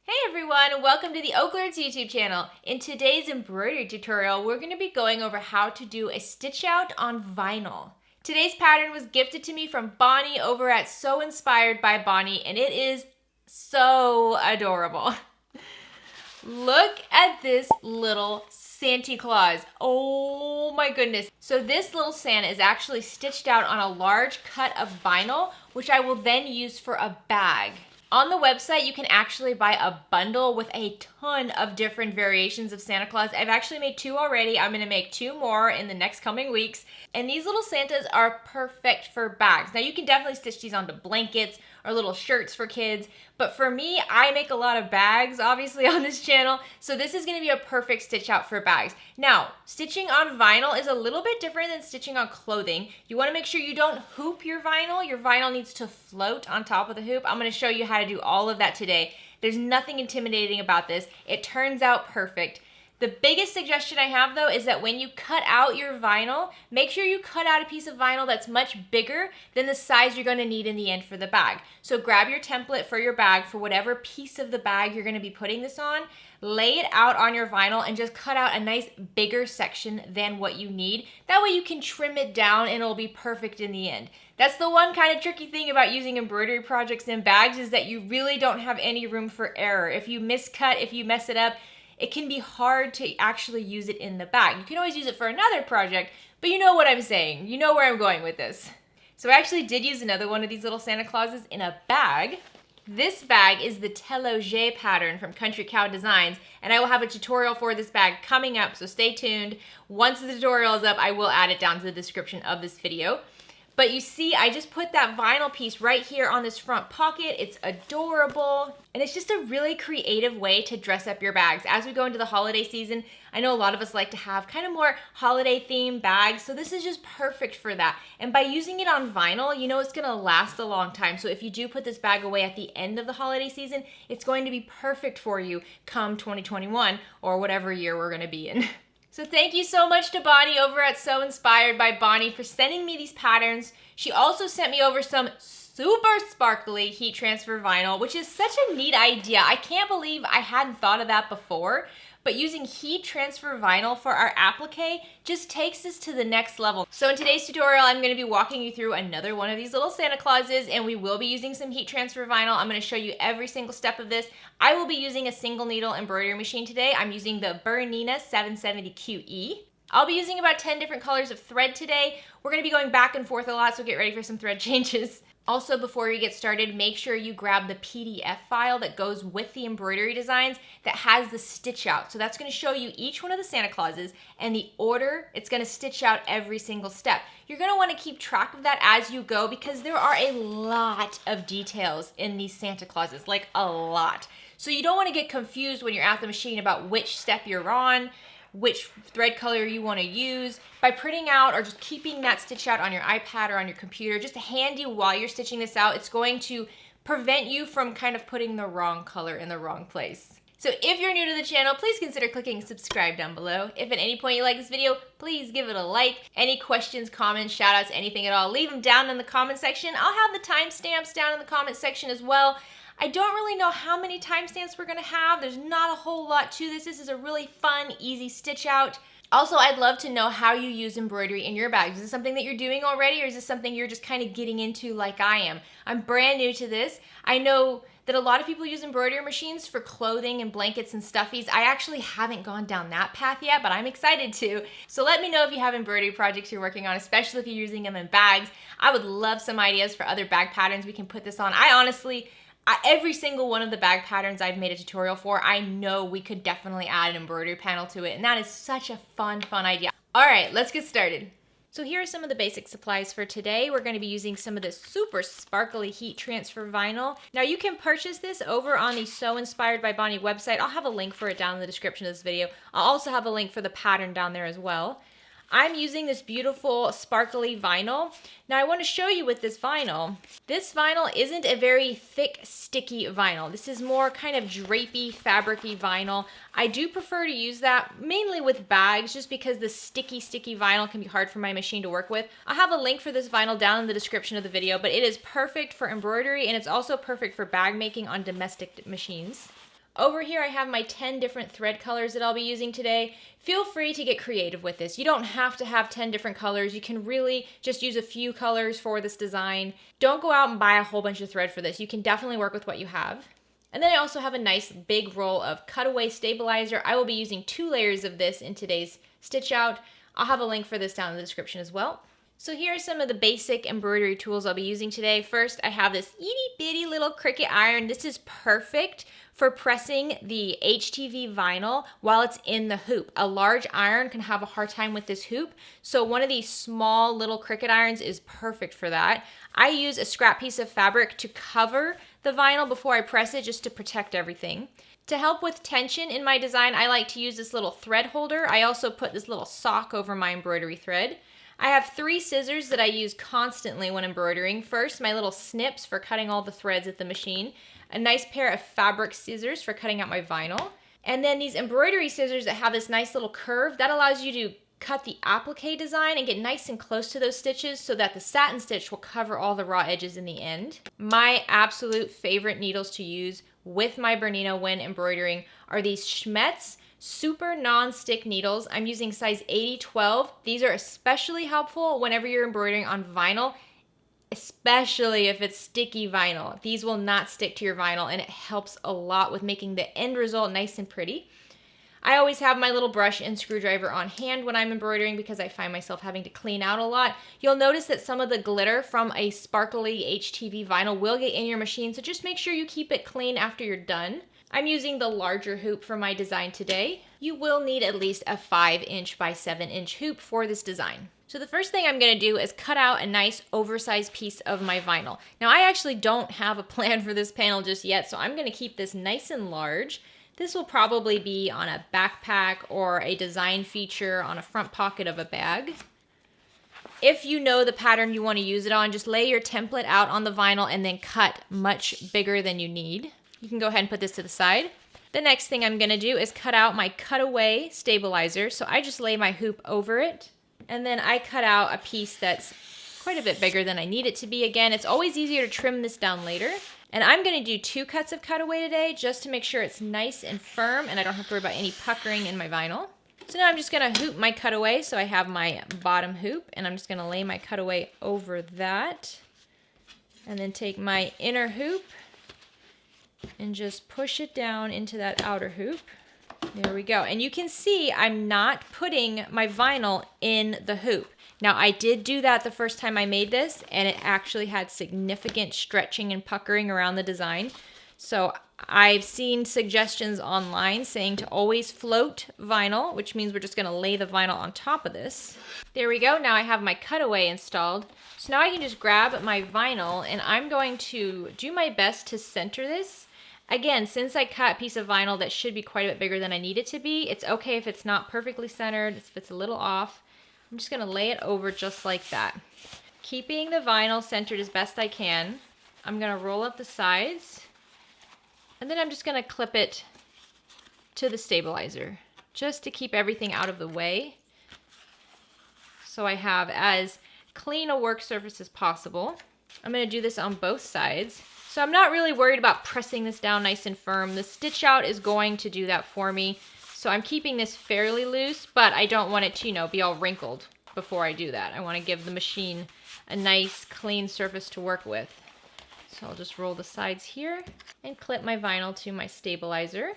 Hey everyone, welcome to the OklaRoots YouTube channel. In today's embroidery tutorial, we're going to be going over how to do a stitch out on vinyl. Today's pattern was gifted to me from Bonnie over at So Inspired by Bonnie, and it is so adorable. Look at this little Santa Claus. Oh my goodness. So this little Santa is actually stitched out on a large cut of vinyl, which I will then use for a bag. On the website, you can actually buy a bundle with a ton of different variations of Santa Claus. I've actually made 2 already. I'm going to make 2 more in the next coming weeks. And these little Santas are perfect for bags. Now, you can definitely stitch these onto blankets or little shirts for kids. But for me, I make a lot of bags, obviously, on this channel. So this is going to be a perfect stitch out for bags. Now, stitching on vinyl is a little bit different than stitching on clothing. You want to make sure you don't hoop your vinyl. Your vinyl needs to float on top of the hoop. I'm going to show you how to do all of that today. There's nothing intimidating about this. It turns out perfect. The biggest suggestion I have though is that when you cut out your vinyl, make sure you cut out a piece of vinyl that's much bigger than the size you're going to need in the end for the bag. So grab your template for your bag for whatever piece of the bag you're going to be putting this on, lay it out on your vinyl and just cut out a nice bigger section than what you need. That way you can trim it down and it'll be perfect in the end. That's the one kind of tricky thing about using embroidery projects in bags is that you really don't have any room for error. If you miscut, if you mess it up, it can be hard to actually use it in the bag. You can always use it for another project, but you know what I'm saying. You know where I'm going with this. So I actually did use another one of these little Santa Clauses in a bag. This bag is the Teloge pattern from Country Cow Designs, and I will have a tutorial for this bag coming up, so stay tuned. Once the tutorial is up, I will add it down to the description of this video. But you see, I just put that vinyl piece right here on this front pocket. It's adorable. And it's just a really creative way to dress up your bags. As we go into the holiday season, I know a lot of us like to have kind of more holiday themed bags. So this is just perfect for that. And by using it on vinyl, you know it's gonna last a long time. So if you do put this bag away at the end of the holiday season, it's going to be perfect for you come 2021 or whatever year we're gonna be in. So thank you so much to Bonnie over at So Inspired by Bonnie for sending me these patterns. She also sent me over some super sparkly heat transfer vinyl, which is such a neat idea. I can't believe I hadn't thought of that before, but using heat transfer vinyl for our applique just takes us to the next level. So in today's tutorial, I'm going to be walking you through another one of these little Santa Clauses, and we will be using some heat transfer vinyl. I'm going to show you every single step of this. I will be using a single needle embroidery machine today. I'm using the Bernina 770 QE. I'll be using about 10 different colors of thread today. We're going to be going back and forth a lot, so get ready for some thread changes. Also, before you get started, make sure you grab the PDF file that goes with the embroidery designs that has the stitch out. So that's going to show you each one of the Santa Clauses and the order it's going to stitch out every single step. You're going to want to keep track of that as you go because there are a lot of details in these Santa Clauses, like a lot. So you don't want to get confused when you're at the machine about which step you're on, which thread color you want to use. By printing out or just keeping that stitch out on your iPad or on your computer, just handy while you're stitching this out, it's going to prevent you from kind of putting the wrong color in the wrong place. So if you're new to the channel, please consider clicking subscribe down below. If at any point you like this video, please give it a like. Any questions, comments, shout outs, anything at all, leave them down in the comment section. I'll have the timestamps down in the comment section as well. I don't really know how many timestamps we're going to have. There's not a whole lot to this. This is a really fun, easy stitch out. Also, I'd love to know how you use embroidery in your bags. Is this something that you're doing already, or is this something you're just kind of getting into like I am? I'm brand new to this. I know that a lot of people use embroidery machines for clothing and blankets and stuffies. I actually haven't gone down that path yet, but I'm excited to. So let me know if you have embroidery projects you're working on, especially if you're using them in bags. I would love some ideas for other bag patterns we can put this on. Every single one of the bag patterns I've made a tutorial for, I know we could definitely add an embroidery panel to it, and that is such a fun idea. All right, let's get started. So here are some of the basic supplies for today. We're going to be using some of this super sparkly heat transfer vinyl. Now you can purchase this over on the So Inspired by Bonnie website. I'll have a link for it down in the description of this video. I'll also have a link for the pattern down there as well. I'm using this beautiful sparkly vinyl. Now I want to show you with this vinyl. This vinyl isn't a very thick, sticky vinyl. This is more kind of drapey, fabricy vinyl. I do prefer to use that mainly with bags just because the sticky vinyl can be hard for my machine to work with. I'll have a link for this vinyl down in the description of the video, but it is perfect for embroidery and it's also perfect for bag making on domestic machines. Over here I have my 10 different thread colors that I'll be using today. Feel free to get creative with this. You don't have to have 10 different colors. You can really just use a few colors for this design. Don't go out and buy a whole bunch of thread for this. You can definitely work with what you have. And then I also have a nice big roll of Cutaway Stabilizer. I will be using 2 layers of this in today's stitch out. I'll have a link for this down in the description as well. So here are some of the basic embroidery tools I'll be using today. First, I have this itty bitty little Cricut iron. This is perfect for pressing the HTV vinyl while it's in the hoop. A large iron can have a hard time with this hoop, so one of these small little Cricut irons is perfect for that. I use a scrap piece of fabric to cover the vinyl before I press it, just to protect everything. To help with tension in my design, I like to use this little thread holder. I also put this little sock over my embroidery thread. I have 3 scissors that I use constantly when embroidering. First, my little snips for cutting all the threads at the machine. A nice pair of fabric scissors for cutting out my vinyl. And then these embroidery scissors that have this nice little curve, that allows you to cut the applique design and get nice and close to those stitches so that the satin stitch will cover all the raw edges in the end. My absolute favorite needles to use with my Bernina when embroidering are these Schmetz super non-stick needles. I'm using size 80-12. These are especially helpful whenever you're embroidering on vinyl, especially if it's sticky vinyl. These will not stick to your vinyl, and it helps a lot with making the end result nice and pretty. I always have my little brush and screwdriver on hand when I'm embroidering because I find myself having to clean out a lot. You'll notice that some of the glitter from a sparkly HTV vinyl will get in your machine, so just make sure you keep it clean after you're done. I'm using the larger hoop for my design today. You will need at least a 5" by 7" hoop for this design. So the first thing I'm gonna do is cut out a nice oversized piece of my vinyl. Now I actually don't have a plan for this panel just yet, so I'm gonna keep this nice and large. This will probably be on a backpack or a design feature on a front pocket of a bag. If you know the pattern you want to use it on, just lay your template out on the vinyl and then cut much bigger than you need. You can go ahead and put this to the side. The next thing I'm going to do is cut out my cutaway stabilizer. So I just lay my hoop over it, and then I cut out a piece that's quite a bit bigger than I need it to be. Again, it's always easier to trim this down later. And I'm going to do 2 cuts of cutaway today just to make sure it's nice and firm and I don't have to worry about any puckering in my vinyl. So now I'm just going to hoop my cutaway. So I have my bottom hoop, and I'm just going to lay my cutaway over that. And then take my inner hoop and just push it down into that outer hoop. There we go. And you can see I'm not putting my vinyl in the hoop. Now I did do that the first time I made this, and it actually had significant stretching and puckering around the design. So I've seen suggestions online saying to always float vinyl, which means we're just going to lay the vinyl on top of this. There we go. Now I have my cutaway installed. So now I can just grab my vinyl, and I'm going to do my best to center this. Again, since I cut a piece of vinyl that should be quite a bit bigger than I need it to be, it's okay if it's not perfectly centered, if it's a little off. I'm just going to lay it over just like that. Keeping the vinyl centered as best I can, I'm going to roll up the sides, and then I'm just going to clip it to the stabilizer just to keep everything out of the way, so I have as clean a work surface as possible. I'm going to do this on both sides. So I'm not really worried about pressing this down nice and firm. The stitch out is going to do that for me. So I'm keeping this fairly loose, but I don't want it to, be all wrinkled before I do that. I want to give the machine a nice clean surface to work with. So I'll just roll the sides here and clip my vinyl to my stabilizer.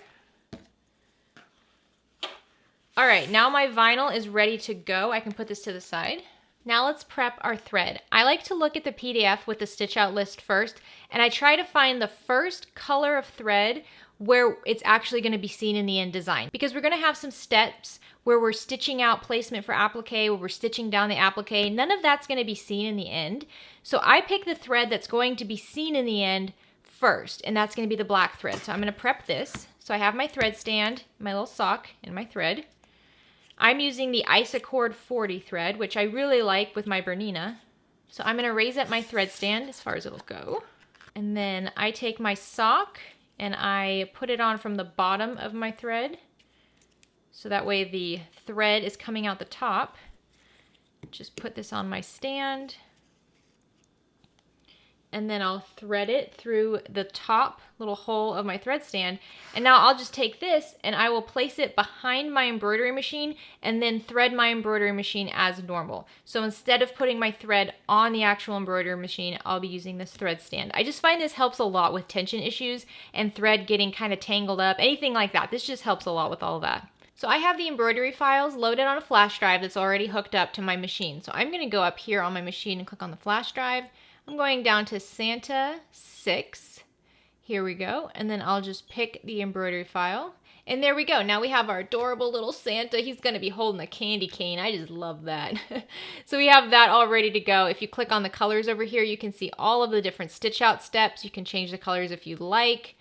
All right, now my vinyl is ready to go. I can put this to the side. Now let's prep our thread. I like to look at the PDF with the stitch out list first, and I try to find the first color of thread where it's actually going to be seen in the end design, because we're going to have some steps where we're stitching out placement for applique, where we're stitching down the applique. None of that's going to be seen in the end. So I pick the thread that's going to be seen in the end first, and that's going to be the black thread. So I'm going to prep this. So I have my thread stand, my little sock, and my thread. I'm using the Isocord 40 thread, which I really like with my Bernina. So I'm going to raise up my thread stand as far as it'll go. And then I take my sock and I put it on from the bottom of my thread. So that way the thread is coming out the top. Just put this on my stand. and then I'll thread it through the top little hole of my thread stand. And now I'll just take this and I will place it behind my embroidery machine and then thread my embroidery machine as normal. So instead of putting my thread on the actual embroidery machine, I'll be using this thread stand. I just find this helps a lot with tension issues and thread getting kind of tangled up, anything like that. This just helps a lot with all of that. So I have the embroidery files loaded on a flash drive that's already hooked up to my machine. So I'm going to go up here on my machine and click on the flash drive. I'm going down to Santa 6. Here we go. And then I'll just pick the embroidery file. And there we go. Now we have our adorable little Santa. He's going to be holding a candy cane. I just love that. So we have that all ready to go. If you click on the colors over here, you can see all of the different stitch out steps. You can change the colors if you like.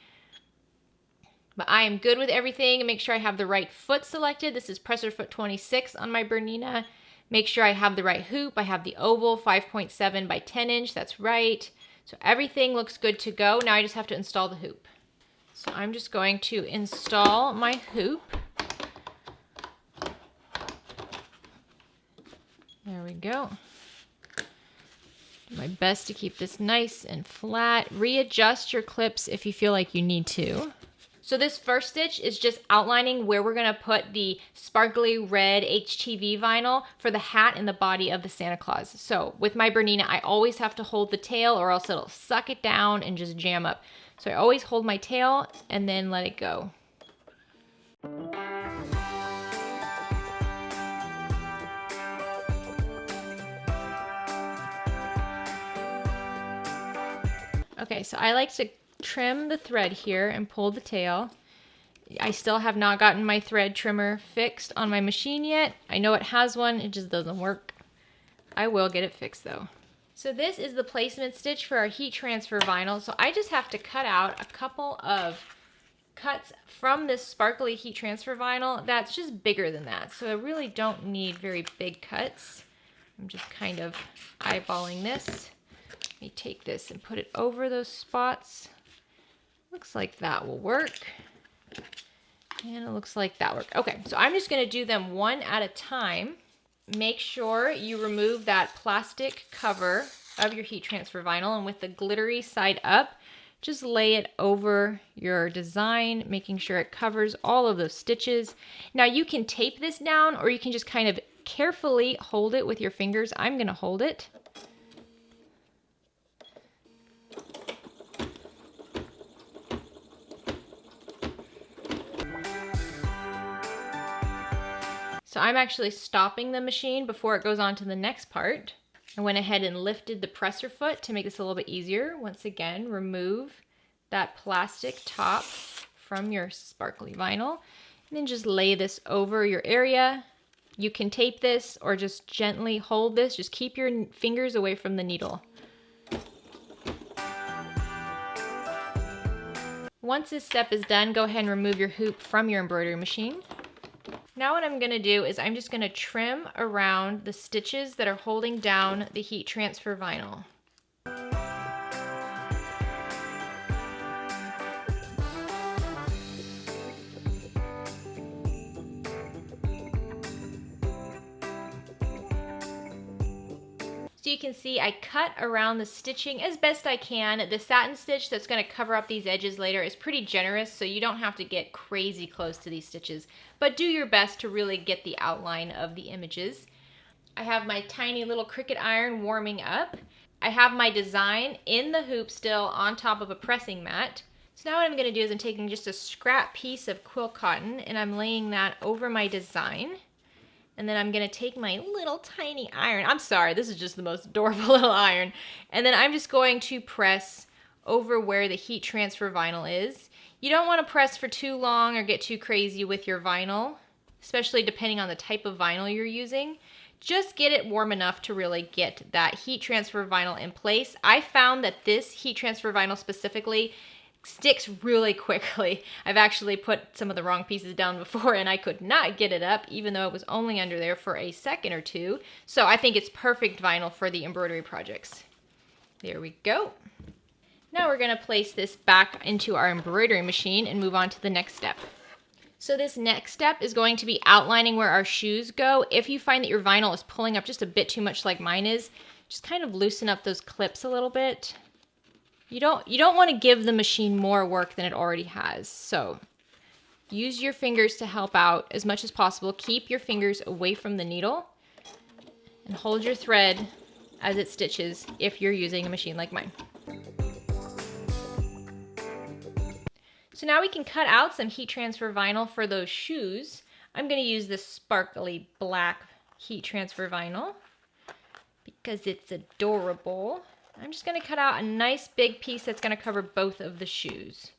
But I am good with everything. Make sure I have the right foot selected. This is presser foot 26 on my Bernina. Make sure I have the right hoop. I have the oval 5.7 by 10 inch. That's right. So everything looks good to go. Now I just have to install the hoop. So I'm just going to install my hoop. There we go. Do my best to keep this nice and flat. Readjust your clips if you feel like you need to. So this first stitch is just outlining where we're going to put the sparkly red HTV vinyl for the hat and the body of the Santa Claus. So with my Bernina, I always have to hold the tail or else it'll suck it down and just jam up. So I always hold my tail and then let it go. Okay, so I like to trim the thread here and pull the tail. I still have not gotten my thread trimmer fixed on my machine yet. I know it has one, it just doesn't work. I will get it fixed though. So this is the placement stitch for our heat transfer vinyl. So I just have to cut out a couple of cuts from this sparkly heat transfer vinyl that's just bigger than that. So I really don't need very big cuts. I'm just kind of eyeballing this. Let me take this and put it over those spots. Looks like that will work. And it looks like that worked. Okay, so I'm just going to do them one at a time. Make sure you remove that plastic cover of your heat transfer vinyl, and with the glittery side up, just lay it over your design, making sure it covers all of those stitches. Now you can tape this down or you can just kind of carefully hold it with your fingers. I'm going to hold it. So I'm actually stopping the machine before it goes on to the next part. I went ahead and lifted the presser foot to make this a little bit easier. Once again, remove that plastic top from your sparkly vinyl, and then just lay this over your area. You can tape this or just gently hold this. Just keep your fingers away from the needle. Once this step is done, go ahead and remove your hoop from your embroidery machine. Now what I'm going to do is I'm just going to trim around the stitches that are holding down the heat transfer vinyl. So you can see I cut around the stitching as best I can. The satin stitch that's going to cover up these edges later is pretty generous, so you don't have to get crazy close to these stitches, but do your best to really get the outline of the images. I have my tiny little Cricut iron warming up. I have my design in the hoop still on top of a pressing mat. So now what I'm going to do is I'm taking just a scrap piece of quilt cotton and I'm laying that over my design. And then I'm going to take my little tiny iron. I'm sorry, this is just the most adorable little iron. And then I'm just going to press over where the heat transfer vinyl is. You don't want to press for too long or get too crazy with your vinyl, especially depending on the type of vinyl you're using. Just get it warm enough to really get that heat transfer vinyl in place. I found that this heat transfer vinyl specifically sticks really quickly. I've actually put some of the wrong pieces down before and I could not get it up even though it was only under there for a second or two. So I think it's perfect vinyl for the embroidery projects. There we go. Now we're going to place this back into our embroidery machine and move on to the next step. So this next step is going to be outlining where our shoes go. If you find that your vinyl is pulling up just a bit too much like mine is, just kind of loosen up those clips a little bit. You don't want to give the machine more work than it already has. So use your fingers to help out as much as possible. Keep your fingers away from the needle and hold your thread as it stitches if you're using a machine like mine. So now we can cut out some heat transfer vinyl for those shoes. I'm going to use this sparkly black heat transfer vinyl because it's adorable. I'm just going to cut out a nice big piece that's going to cover both of the shoes.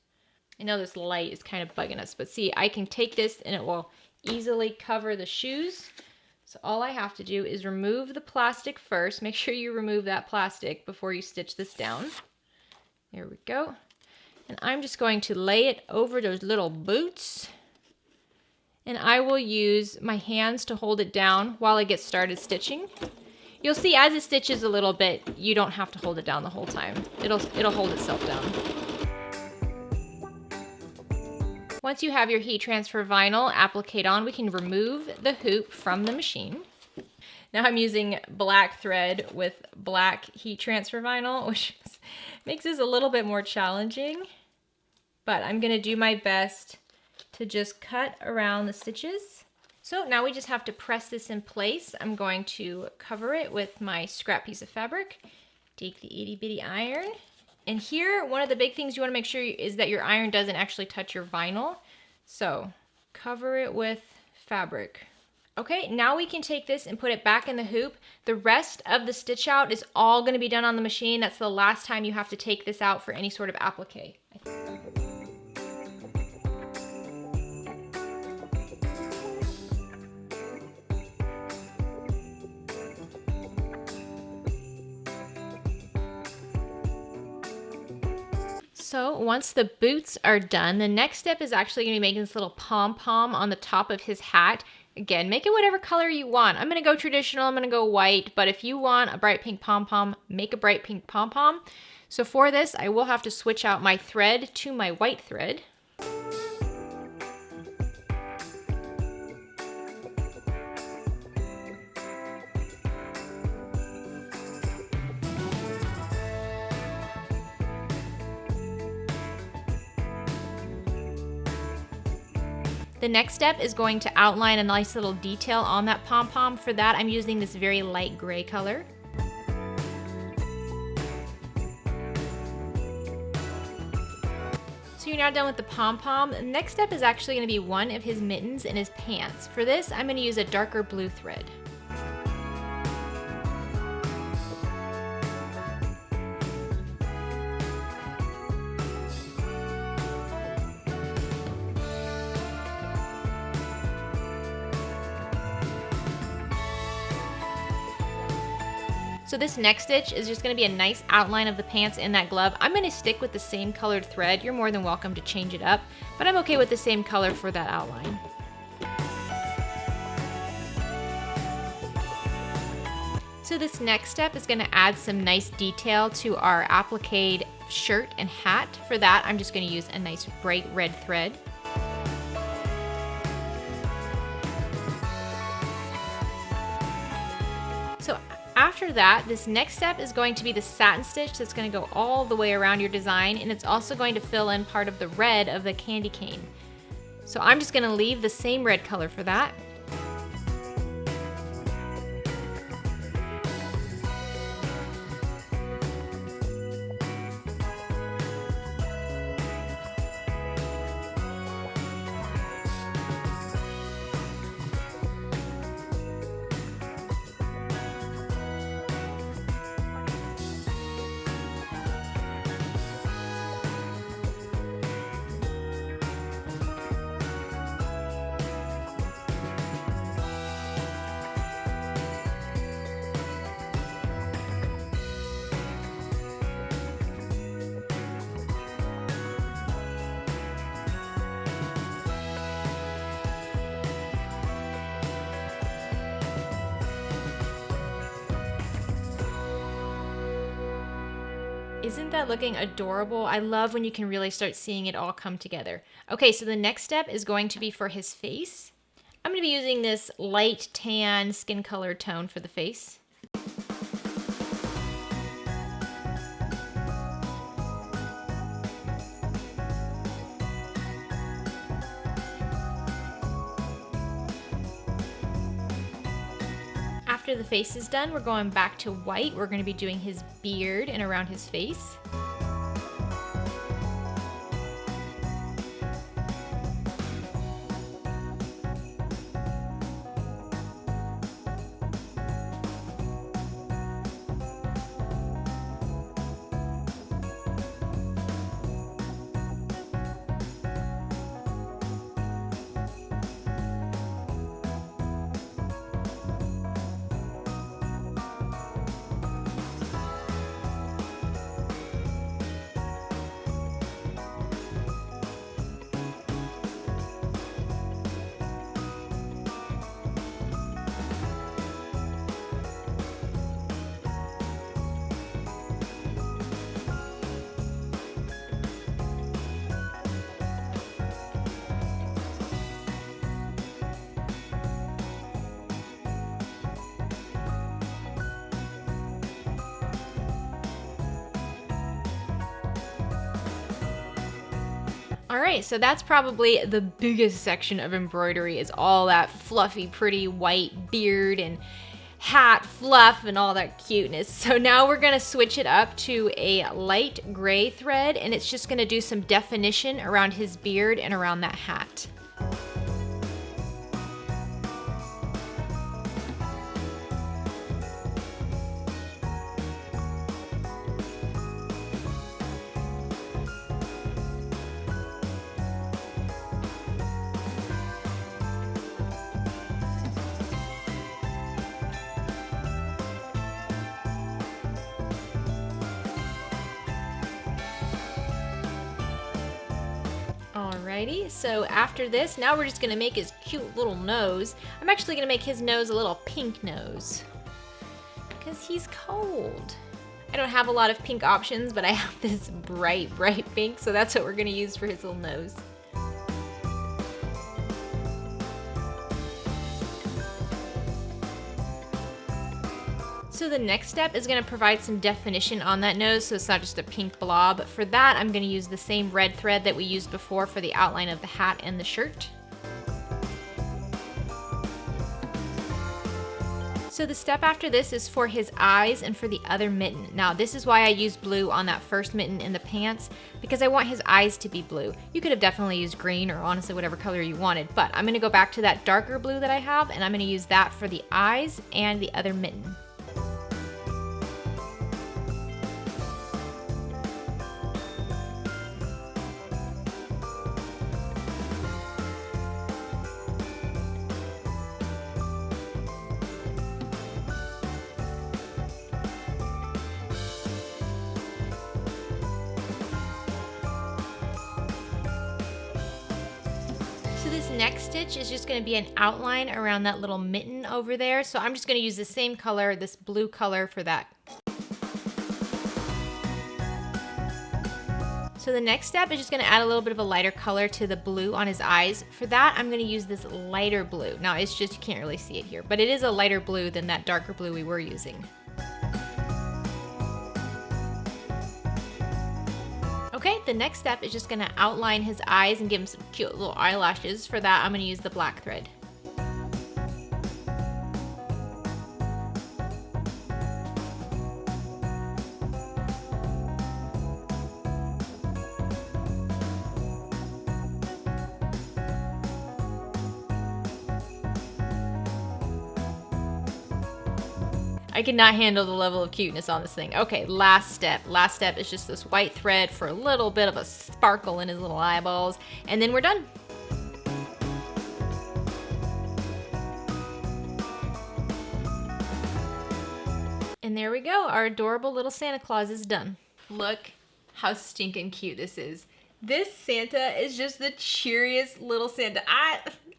I know this light is kind of bugging us, but see, I can take this and it will easily cover the shoes. So all I have to do is remove the plastic first. Make sure you remove that plastic before you stitch this down. There we go. And I'm just going to lay it over those little boots. And I will use my hands to hold it down while I get started stitching. You'll see as it stitches a little bit, you don't have to hold it down the whole time. It'll hold itself down. Once you have your heat transfer vinyl applique on, we can remove the hoop from the machine. Now I'm using black thread with black heat transfer vinyl, which makes this a little bit more challenging. But I'm going to do my best to just cut around the stitches. So now we just have to press this in place. I'm going to cover it with my scrap piece of fabric. Take the itty bitty iron. And here, one of the big things you want to make sure is that your iron doesn't actually touch your vinyl. So cover it with fabric. Okay, now we can take this and put it back in the hoop. The rest of the stitch out is all going to be done on the machine. That's the last time you have to take this out for any sort of applique. So once the boots are done, the next step is actually going to be making this little pom-pom on the top of his hat. Again, make it whatever color you want. I'm going to go traditional, I'm going to go white, but if you want a bright pink pom-pom, make a bright pink pom-pom. So for this, I will have to switch out my thread to my white thread. The next step is going to outline a nice little detail on that pom-pom. For that, I'm using this very light gray color. So you're now done with the pom-pom. The next step is actually going to be one of his mittens and his pants. For this, I'm going to use a darker blue thread. So this next stitch is just going to be a nice outline of the pants and that glove. I'm going to stick with the same colored thread. You're more than welcome to change it up, but I'm okay with the same color for that outline. So this next step is going to add some nice detail to our applique shirt and hat. For that, I'm just going to use a nice bright red thread. So after that, this next step is going to be the satin stitch that's going to go all the way around your design, and it's also going to fill in part of the red of the candy cane. So I'm just going to leave the same red color for that. Isn't that looking adorable? I love when you can really start seeing it all come together. Okay, so the next step is going to be for his face. I'm going to be using this light tan skin color tone for the face. after the face is done, we're going back to white. We're going to be doing his beard and around his face. Alright, so that's probably the biggest section of embroidery, is all that fluffy, pretty white beard and hat fluff and all that cuteness. So now we're going to switch it up to a light gray thread, and it's just going to do some definition around his beard and around that hat. Alrighty, so after this, now we're just gonna make his cute little nose. I'm actually gonna make his nose a little pink nose, because he's cold. I don't have a lot of pink options, but I have this bright pink, so that's what we're gonna use for his little nose. So the next step is going to provide some definition on that nose, so it's not just a pink blob. For that, I'm going to use the same red thread that we used before for the outline of the hat and the shirt. So the step after this is for his eyes and for the other mitten. Now this is why I used blue on that first mitten in the pants, because I want his eyes to be blue. You could have definitely used green or honestly whatever color you wanted, but I'm going to go back to that darker blue that I have, and I'm going to use that for the eyes and the other mitten. This next stitch is just going to be an outline around that little mitten over there. So I'm just going to use the same color, this blue color, for that. So the next step is just going to add a little bit of a lighter color to the blue on his eyes. For that, I'm going to use this lighter blue. Now it's just, you can't really see it here, but it is a lighter blue than that darker blue we were using. Okay, the next step is just going to outline his eyes and give him some cute little eyelashes. For that, I'm going to use the black thread. I cannot handle the level of cuteness on this thing. Okay, last step. Last step is just this white thread for a little bit of a sparkle in his little eyeballs, and then we're done. And there we go. Our adorable little Santa Claus is done. Look how stinking cute this is. This Santa is just the cheeriest little Santa.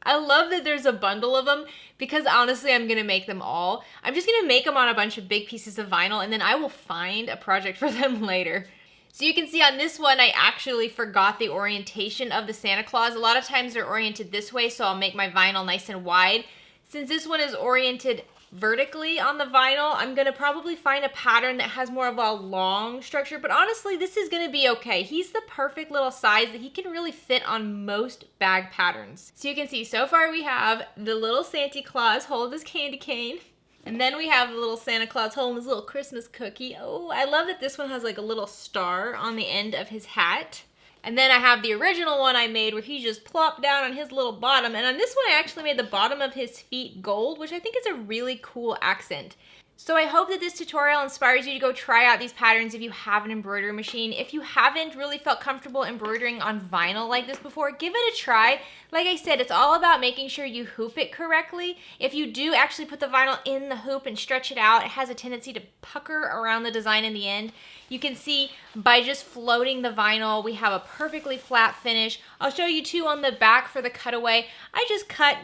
I love that there's a bundle of them, because honestly, I'm gonna make them all. I'm just gonna make them on a bunch of big pieces of vinyl, and then I will find a project for them later. So you can see on this one, I actually forgot the orientation of the Santa Claus. A lot of times they're oriented this way, so I'll make my vinyl nice and wide. Since this one is oriented vertically on the vinyl, I'm gonna probably find a pattern that has more of a long structure, but honestly, this is gonna be okay. He's the perfect little size that he can really fit on most bag patterns. So you can see, so far we have the little Santa Claus hold his candy cane. And then we have the little Santa Claus holding his little Christmas cookie. Oh, I love that this one has like a little star on the end of his hat. And then I have the original one I made where he just plopped down on his little bottom. And on this one, I actually made the bottom of his feet gold, which I think is a really cool accent. So I hope that this tutorial inspires you to go try out these patterns if you have an embroidery machine. If you haven't really felt comfortable embroidering on vinyl like this before, give it a try. Like I said, it's all about making sure you hoop it correctly. If you do actually put the vinyl in the hoop and stretch it out, it has a tendency to pucker around the design in the end. You can see by just floating the vinyl, we have a perfectly flat finish. I'll show you too on the back for the cutaway. I just cut,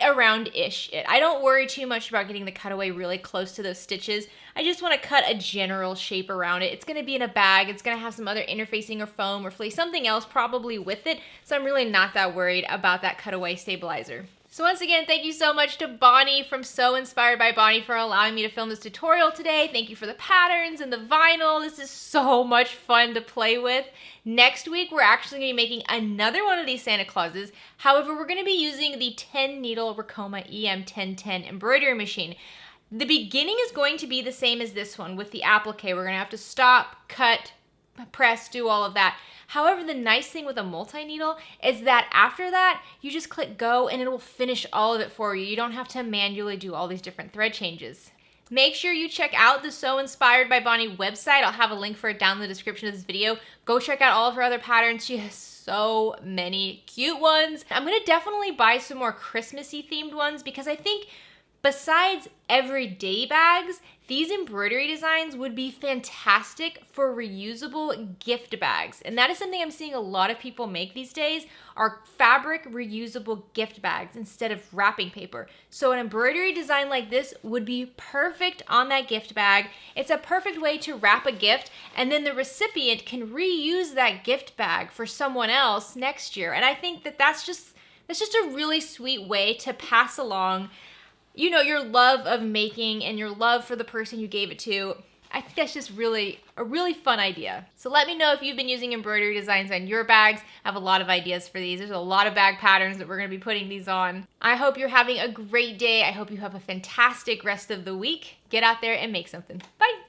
around-ish it. I don't worry too much about getting the cutaway really close to those stitches. I just want to cut a general shape around it. It's going to be in a bag. It's going to have some other interfacing or foam or fleece, something else probably with it. So I'm really not that worried about that cutaway stabilizer. So once again, thank you so much to Bonnie from So Inspired by Bonnie for allowing me to film this tutorial today. Thank you for the patterns and the vinyl. This is so much fun to play with. Next week, we're actually going to be making another one of these Santa Clauses. However, we're going to be using the 10 needle Ricoma EM1010 embroidery machine. The beginning is going to be the same as this one with the applique. We're going to have to stop, cut, press, do all of that. However, the nice thing with a multi-needle is that after that, you just click go and it will finish all of it for you. You don't have to manually do all these different thread changes. Make sure you check out the So Inspired by Bonnie website. I'll have a link for it down in the description of this video. Go check out all of her other patterns. She has so many cute ones. I'm gonna definitely buy some more Christmassy themed ones because I think besides everyday bags, these embroidery designs would be fantastic for reusable gift bags. And that is something I'm seeing a lot of people make these days, are fabric reusable gift bags instead of wrapping paper. So an embroidery design like this would be perfect on that gift bag. It's a perfect way to wrap a gift, and then the recipient can reuse that gift bag for someone else next year. And I think that that's just a really sweet way to pass along your love of making and your love for the person you gave it to. I think that's just really a really fun idea. So let me know if you've been using embroidery designs on your bags. I have a lot of ideas for these. There's a lot of bag patterns that we're going to be putting these on. I hope you're having a great day. I hope you have a fantastic rest of the week. Get out there and make something. Bye.